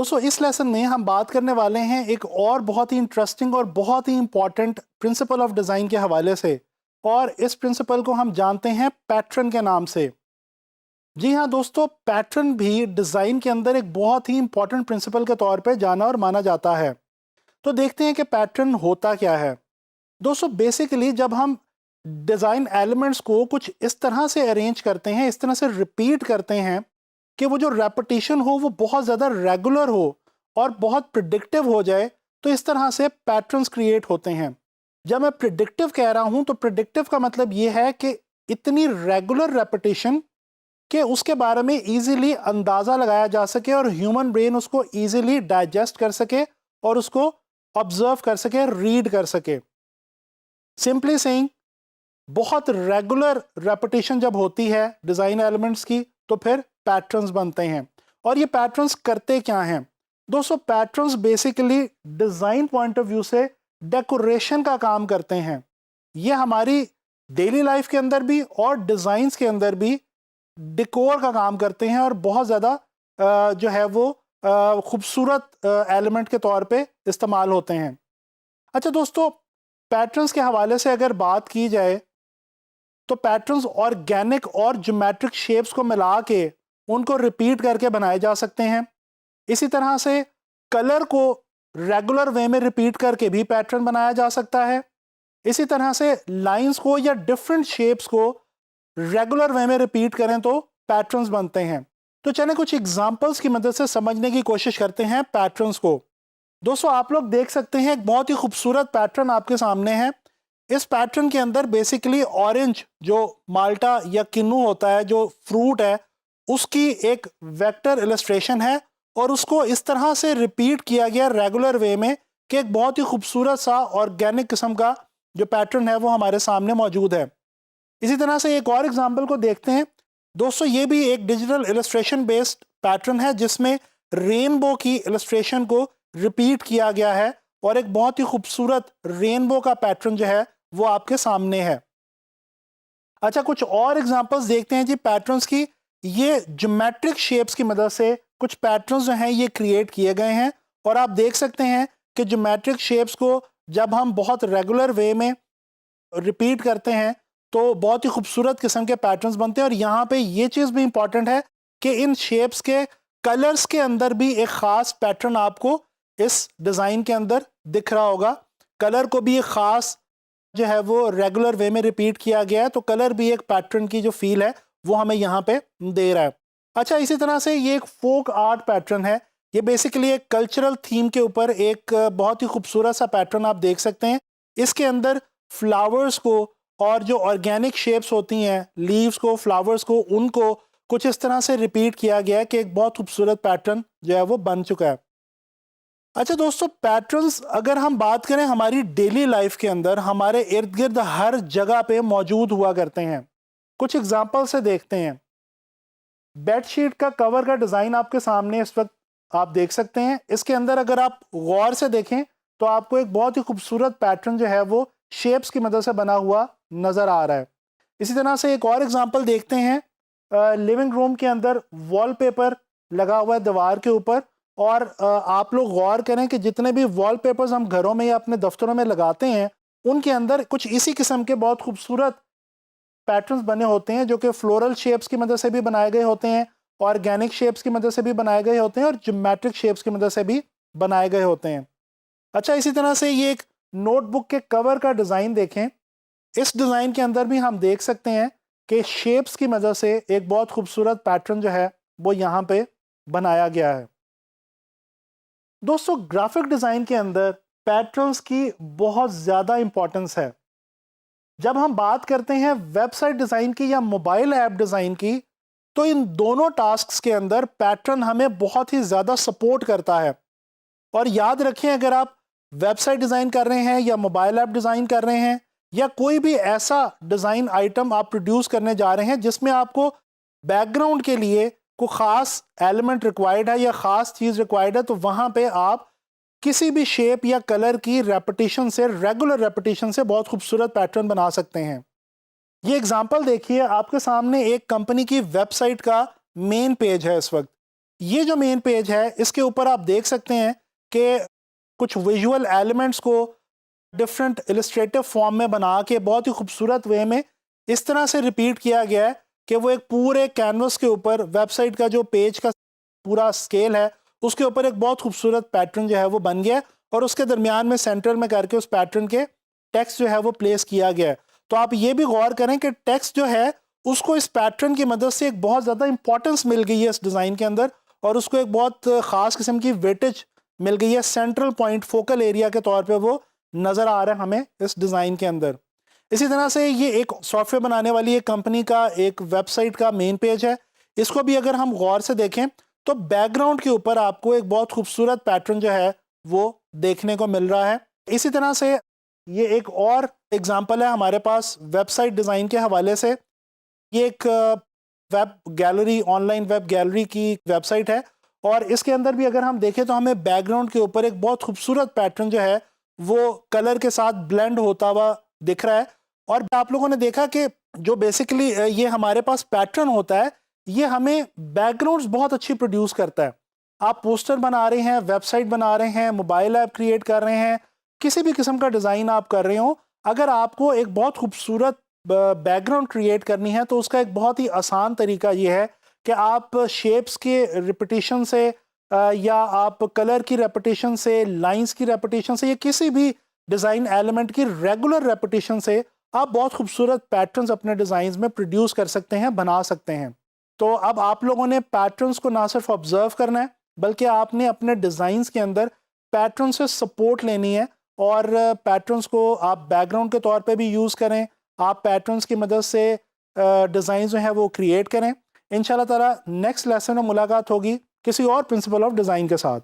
दोस्तों इस लेसन में हम बात करने वाले हैं एक और बहुत ही इंटरेस्टिंग और बहुत ही इंपॉर्टेंट प्रिंसिपल ऑफ डिज़ाइन के हवाले से, और इस प्रिंसिपल को हम जानते हैं पैटर्न के नाम से। जी हाँ दोस्तों, पैटर्न भी डिज़ाइन के अंदर एक बहुत ही इंपॉर्टेंट प्रिंसिपल के तौर पे जाना और माना जाता है। तो देखते हैं कि पैटर्न होता क्या है। दोस्तों बेसिकली जब हम डिज़ाइन एलिमेंट्स को कुछ इस तरह से अरेंज करते हैं, इस तरह से रिपीट करते हैं कि वो जो रेपिटेशन हो वो बहुत ज़्यादा रेगुलर हो और बहुत प्रिडिक्टिव हो जाए, तो इस तरह से पैटर्न्स क्रिएट होते हैं। जब मैं प्रिडिक्टिव कह रहा हूं तो प्रिडिक्टिव का मतलब ये है कि इतनी रेगुलर रेपिटेशन कि उसके बारे में इजीली अंदाज़ा लगाया जा सके और ह्यूमन ब्रेन उसको इजीली डाइजेस्ट कर सके और उसको ऑब्जर्व कर सके, रीड कर सके। सिंपली सेइंग, बहुत रेगुलर रेपिटेशन जब होती है डिज़ाइन एलिमेंट्स की तो फिर पैटर्न्स बनते हैं। और ये पैटर्न्स करते क्या हैं? दोस्तों patterns basically design point of view से डेकोरेशन का काम करते हैं। ये हमारी डेली लाइफ के अंदर भी और डिज़ाइंस के अंदर भी डेकोर का काम करते हैं और बहुत ज़्यादा जो है वो खूबसूरत एलिमेंट के तौर पे इस्तेमाल होते हैं। अच्छा दोस्तों, पैटर्न्स के हवाले से अगर बात की जाए तो पैटर्न्स ऑर्गेनिक और ज्योमेट्रिक शेप्स को मिला के उनको रिपीट करके बनाए जा सकते हैं। इसी तरह से कलर को रेगुलर वे में रिपीट करके भी पैटर्न बनाया जा सकता है। इसी तरह से लाइंस को या डिफरेंट शेप्स को रेगुलर वे में रिपीट करें तो पैटर्न्स बनते हैं। तो चलें कुछ एग्जांपल्स की मदद से समझने की कोशिश करते हैं पैटर्न्स को। दोस्तों आप लोग देख सकते हैं एक बहुत ही खूबसूरत पैटर्न आपके सामने है। इस पैटर्न के अंदर बेसिकली ऑरेंज जो माल्टा या किन्नू होता है, जो फ्रूट है, उसकी एक वेक्टर इलस्ट्रेशन है और उसको इस तरह से रिपीट किया गया रेगुलर वे में कि एक बहुत ही खूबसूरत सा ऑर्गेनिक किस्म का जो पैटर्न है वो हमारे सामने मौजूद है। इसी तरह से एक और एग्जांपल को देखते हैं। दोस्तों ये भी एक डिजिटल इलस्ट्रेशन बेस्ड पैटर्न है जिसमें रेनबो की इलस्ट्रेशन को रिपीट किया गया है और एक बहुत ही खूबसूरत रेनबो का पैटर्न जो है वो आपके सामने है। अच्छा, कुछ और एग्जांपल्स देखते हैं जी पैटर्न्स की। ये ज्योमेट्रिक शेप्स की मदद से कुछ पैटर्न्स जो हैं ये क्रिएट किए गए हैं और आप देख सकते हैं कि ज्योमेट्रिक शेप्स को जब हम बहुत रेगुलर वे में रिपीट करते हैं तो बहुत ही खूबसूरत किस्म के पैटर्न्स बनते हैं। और यहाँ पे ये चीज़ भी इंपॉर्टेंट है कि इन शेप्स के कलर्स के अंदर भी एक ख़ास पैटर्न आपको इस डिज़ाइन के अंदर दिख रहा होगा। कलर को भी एक ख़ास जो है वो रेगुलर वे में रिपीट किया गया है, तो कलर भी एक पैटर्न की जो फील है वो हमें यहाँ पे दे रहा है। अच्छा, इसी तरह से ये एक फोक आर्ट पैटर्न है। ये बेसिकली एक कल्चरल थीम के ऊपर एक बहुत ही खूबसूरत सा पैटर्न आप देख सकते हैं। इसके अंदर फ्लावर्स को और जो ऑर्गेनिक शेप्स होती हैं, लीव्स को, फ्लावर्स को, उनको कुछ इस तरह से रिपीट किया गया है कि एक बहुत खूबसूरत पैटर्न जो है वो बन चुका है। अच्छा दोस्तों, पैटर्न्स अगर हम बात करें हमारी डेली लाइफ के अंदर हमारे इर्द गिर्द हर जगह पे मौजूद हुआ करते हैं। कुछ एग्जांपल से देखते हैं। बेडशीट का कवर का डिज़ाइन आपके सामने इस वक्त आप देख सकते हैं। इसके अंदर अगर आप गौर से देखें तो आपको एक बहुत ही खूबसूरत पैटर्न जो है वो शेप्स की मदद से बना हुआ नज़र आ रहा है। इसी तरह से एक और एग्जांपल देखते हैं। लिविंग रूम के अंदर वॉलपेपर लगा हुआ है दीवार के ऊपर, और आप लोग गौर करें कि जितने भी वॉलपेपर्स हम घरों में या अपने दफ्तरों में लगाते हैं उनके अंदर कुछ इसी किस्म के बहुत खूबसूरत पैटर्न्स बने होते हैं जो कि फ्लोरल शेप्स की मदद से भी बनाए गए होते हैं, ऑर्गेनिक शेप्स की मदद से भी बनाए गए होते हैं और ज्योमेट्रिक शेप्स की मदद से भी बनाए गए होते हैं। अच्छा, इसी तरह से ये एक नोटबुक के कवर का डिज़ाइन देखें। इस डिज़ाइन के अंदर भी हम देख सकते हैं कि शेप्स की मदद से एक बहुत खूबसूरत पैटर्न जो है वो यहाँ पे बनाया गया है। दोस्तों ग्राफिक डिज़ाइन के अंदर पैटर्न्स की बहुत ज़्यादा इंपॉर्टेंस है। जब हम बात करते हैं वेबसाइट डिज़ाइन की या मोबाइल ऐप डिज़ाइन की, तो इन दोनों टास्क्स के अंदर पैटर्न हमें बहुत ही ज़्यादा सपोर्ट करता है। और याद रखें, अगर आप वेबसाइट डिज़ाइन कर रहे हैं या मोबाइल ऐप डिज़ाइन कर रहे हैं या कोई भी ऐसा डिज़ाइन आइटम आप प्रोड्यूस करने जा रहे हैं जिसमें आपको बैकग्राउंड के लिए कोई ख़ास एलिमेंट रिक्वायर्ड है या ख़ास चीज़ रिक्वायर्ड है, तो वहाँ पे आप किसी भी शेप या कलर की रेपिटेशन से, रेगुलर रेपिटेशन से बहुत खूबसूरत पैटर्न बना सकते हैं। ये एग्जांपल देखिए, आपके सामने एक कंपनी की वेबसाइट का मेन पेज है इस वक्त। ये जो मेन पेज है इसके ऊपर आप देख सकते हैं कि कुछ विजुअल एलिमेंट्स को डिफरेंट इलस्ट्रेटिव फॉर्म में बना के बहुत ही खूबसूरत वे में इस तरह से रिपीट किया गया है कि वो एक पूरे कैनवस के ऊपर वेबसाइट का जो पेज का पूरा स्केल है उसके ऊपर एक बहुत खूबसूरत पैटर्न जो है वो बन गया है और उसके दरमियान में सेंटर में करके उस पैटर्न के टेक्स्ट जो है वो प्लेस किया गया है। तो आप ये भी गौर करें कि टेक्स्ट जो है उसको इस पैटर्न की मदद से एक बहुत ज़्यादा इंपॉर्टेंस मिल गई है इस डिज़ाइन के अंदर और उसको एक बहुत ख़ास किस्म की वेटेज मिल गई है, सेंट्रल पॉइंट फोकल एरिया के तौर पे वो नज़र आ रहा है हमें इस डिज़ाइन के अंदर। इसी तरह से ये एक सॉफ्टवेयर बनाने वाली एक कंपनी का एक वेबसाइट का मेन पेज है। इसको भी अगर हम गौर से देखें तो बैकग्राउंड के ऊपर आपको एक बहुत खूबसूरत पैटर्न जो है वो देखने को मिल रहा है। इसी तरह से ये एक और एग्जांपल है हमारे पास वेबसाइट डिज़ाइन के हवाले से। ये एक web gallery, online web gallery की वेबसाइट है और इसके अंदर भी अगर हम देखें तो हमें बैकग्राउंड के ऊपर एक बहुत खूबसूरत पैटर्न जो है वो कलर के साथ ब्लेंड होता हुआ दिख रहा है। और आप लोगों ने देखा कि जो बेसिकली ये हमारे पास पैटर्न होता है ये हमें बैकग्राउंड्स बहुत अच्छी प्रोड्यूस करता है। आप पोस्टर बना रहे हैं, वेबसाइट बना रहे हैं, मोबाइल ऐप क्रिएट कर रहे हैं, किसी भी किस्म का डिज़ाइन आप कर रहे हो, अगर आपको एक बहुत खूबसूरत बैकग्राउंड क्रिएट करनी है तो उसका एक बहुत ही आसान तरीका ये है कि आप शेप्स के रिपीटिशन से या आप कलर की रेपिटेशन से, लाइंस की रेपिटेशन से या किसी भी डिज़ाइन एलिमेंट की रेगुलर रेपिटेशन से आप बहुत खूबसूरत पैटर्न्स अपने डिज़ाइंस में प्रोड्यूस कर सकते हैं, बना सकते हैं। तो अब आप लोगों ने पैटर्न्स को ना सिर्फ ऑब्जर्व करना है बल्कि आपने अपने डिज़ाइंस के अंदर पैटर्न से सपोर्ट लेनी है और पैटर्न्स को आप बैकग्राउंड के तौर पे भी यूज़ करें। आप पैटर्न्स की मदद से डिज़ाइन जो है वो क्रिएट करें। इंशाल्लाह ताला नेक्स्ट लेसन में मुलाकात होगी किसी और प्रिंसिपल ऑफ डिज़ाइन के साथ।